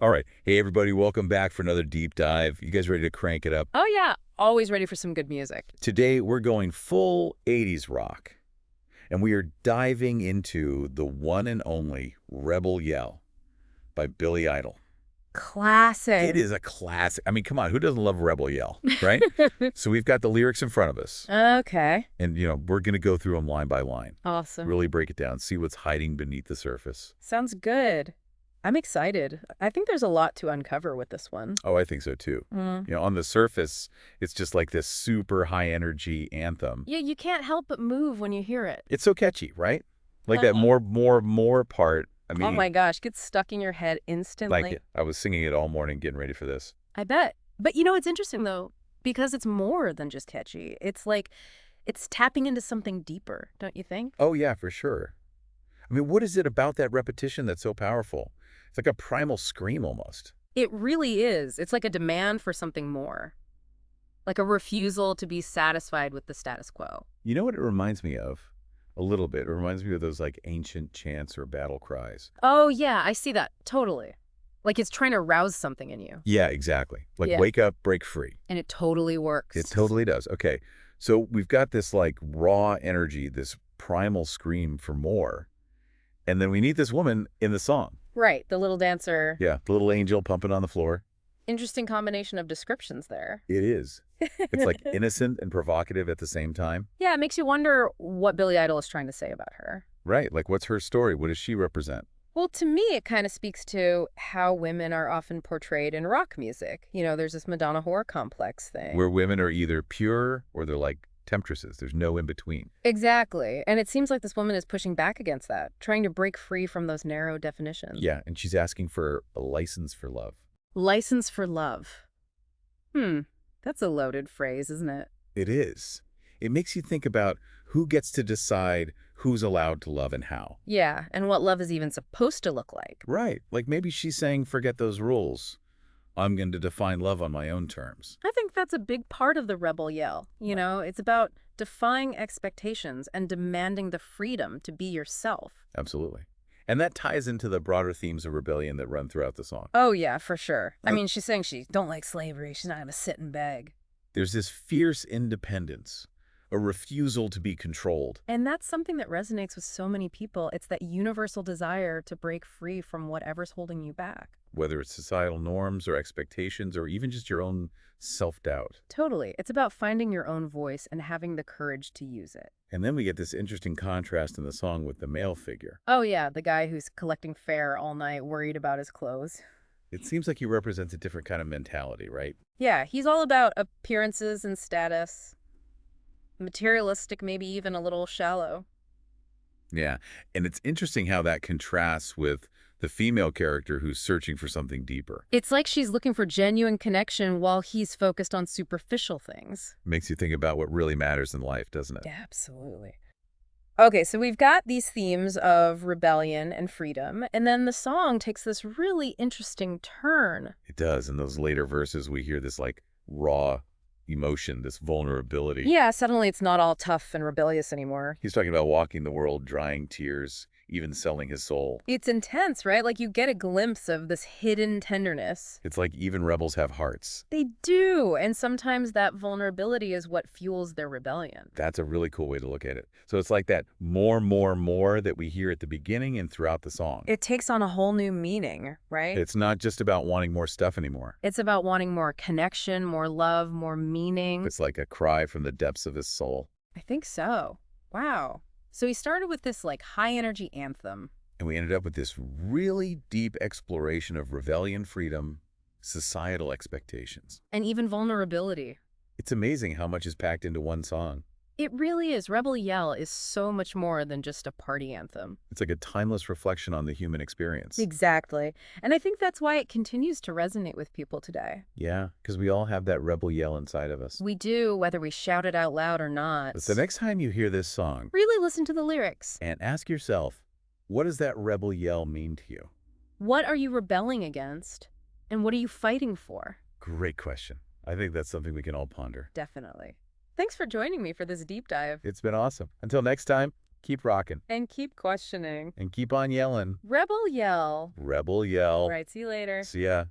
All right. Hey, everybody. Welcome back for another deep dive. You guys ready to crank it up? Oh, yeah. Always ready for some good music. Today, we're going full 80s rock, and we are diving into the one and only Rebel Yell by Billy Idol. Classic. It is a classic. I mean, come on. Who doesn't love Rebel Yell, right? So we've got the lyrics in front of us, Okay. and, we're going to go through them line by line, Awesome. really break it down, see what's hiding beneath the surface. Sounds good. I'm excited. I think there's a lot to uncover with this one. Oh, I think so, too. On the surface, it's just like this super high-energy anthem. Yeah, you can't help but move when you hear it. It's so catchy, right? Like that more part. I Oh mean, my gosh, gets stuck in your head instantly. like I was singing it all morning getting ready for this. I bet. But it's interesting though, because it's more than just catchy. It's tapping into something deeper, don't you think? Oh, yeah, for sure. I mean, what is it about that repetition that's so powerful? It's like a primal scream almost. It really is. It's like a demand for something more. Like a refusal to be satisfied with the status quo. You know what it reminds me of? A little bit. It reminds me of those like ancient chants or battle cries. Oh, yeah, I see that. Totally. Like it's trying to rouse something in you. Yeah, exactly. Like Yeah. wake up, break free. And it totally works. It totally does. Okay. So we've got this like raw energy, this primal scream for more. And then we need this woman in the song. Right, the little dancer. Yeah, the little angel pumping on the floor. Interesting combination of descriptions there. It is. It's like innocent and provocative at the same time. Yeah, it makes you wonder what Billy Idol is trying to say about her. Right. Like, what's her story? What does she represent? Well, to me, it kind of speaks to how women are often portrayed in rock music. There's this Madonna whore complex thing. Where women are either pure or they're like temptresses. There's no in between. Exactly. And it seems like this woman is pushing back against that, trying to break free from those narrow definitions. Yeah. And she's asking for a license for love. License for love. That's a loaded phrase, isn't it? It is. It makes you think about who gets to decide who's allowed to love and how. Yeah, and what love is even supposed to look like. Right. Like maybe she's saying, forget those rules. I'm going to define love on my own terms. I think that's a big part of the rebel yell. It's about defying expectations and demanding the freedom to be yourself. Absolutely. And that ties into the broader themes of rebellion that run throughout the song. Oh, yeah, for sure. I mean, she's saying she don't like slavery. She's not going to sit and beg. There's this fierce independence, a refusal to be controlled. And that's something that resonates with so many people. It's that universal desire to break free from whatever's holding you back. Whether it's societal norms or expectations or even just your own self-doubt. Totally. It's about finding your own voice and having the courage to use it. And then we get this interesting contrast in the song with the male figure. Oh, yeah, the guy who's collecting fare all night, worried about his clothes. It seems like he represents a different kind of mentality, right? Yeah, he's all about appearances and status. Materialistic, maybe even a little shallow. Yeah. And it's interesting how that contrasts with the female character who's searching for something deeper. It's like she's looking for genuine connection while he's focused on superficial things. Makes you think about what really matters in life, doesn't it? Absolutely. Okay, so we've got these themes of rebellion and freedom, and then the song takes this really interesting turn. It does. In those later verses, we hear this like raw emotion, this vulnerability. Yeah, suddenly it's not all tough and rebellious anymore. He's talking about walking the world, drying tears, even selling his soul. It's intense, right? Like you get a glimpse of this hidden tenderness. It's like even rebels have hearts. They do, and sometimes that vulnerability is what fuels their rebellion. That's a really cool way to look at it. So it's like that more that we hear at the beginning and throughout the song. It takes on a whole new meaning, right? It's not just about wanting more stuff anymore. It's about wanting more connection, more love, more meaning. It's like a cry from the depths of his soul. I think so. Wow. So he started with this like high energy anthem. And we ended up with this really deep exploration of rebellion, freedom, societal expectations. And even vulnerability. It's amazing how much is packed into one song. It really is. Rebel Yell is so much more than just a party anthem. It's like a timeless reflection on the human experience. Exactly. And I think that's why it continues to resonate with people today. Yeah, because we all have that rebel yell inside of us. We do, whether we shout it out loud or not. But the next time you hear this song, really listen to the lyrics. and ask yourself, what does that rebel yell mean to you? What are you rebelling against? And what are you fighting for? Great question. I think that's something we can all ponder. Definitely. Thanks for joining me for this deep dive. It's been awesome. Until next time. Keep rocking. And keep questioning. And keep on yelling. Rebel yell. Rebel yell. All right, see you later. See ya.